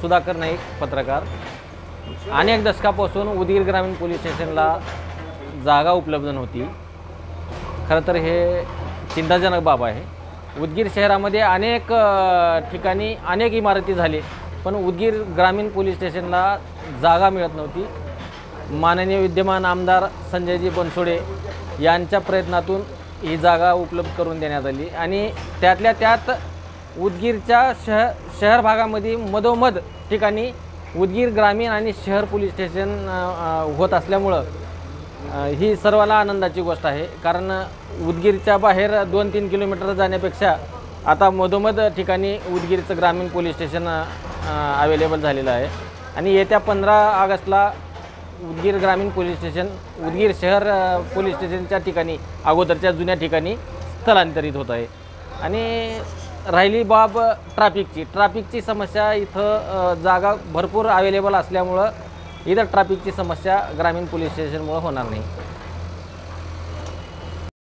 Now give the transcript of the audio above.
सुधाकर नाईक पत्रकार। अनेक दशकापासून उदगीर ग्रामीण पोलीस स्टेशनला जागा उपलब्ध नव्हती। खरं तर हे चिंताजनक बाब आहे। उदगीर शहरामध्ये अनेक ठिकाणी अनेक इमारती झाली, पण उदगीर ग्रामीण पोलीस स्टेशनला जागा मिळत नव्हती। माननीय विद्यमान आमदार संजयजी बनसोडे यांच्या प्रयत्नातून ही जागा उपलब्ध करून देण्यात आली आणि त्यातल्या त्यात उदगीरच्या शहर भागामध्ये मधोमध ठिकाणी उदगीर ग्रामीण आणि शहर पोलीस स्टेशन होत असल्यामुळं ही सर्वांना आनंदाची गोष्ट आहे। कारण उदगीरच्या बाहेर 2-3 किलोमीटर जाण्यापेक्षा आता मधोमध ठिकाणी उदगीरचं ग्रामीण पोलीस स्टेशन अवेलेबल झालेलं आहे आणि येत्या 15 ऑगस्टला उदगीर ग्रामीण पोलीस स्टेशन उदगीर शहर पोलीस स्टेशनच्या ठिकाणी अगोदरच्या जुन्या ठिकाणी स्थलांतरित होत आहे। आणि राहिली बाब ट्रॅफिकची समस्या, इथं जागा भरपूर अवेलेबल असल्यामुळं इथं ट्रॅफिकची समस्या ग्रामीण पोलीस स्टेशनमुळे होणार नाही।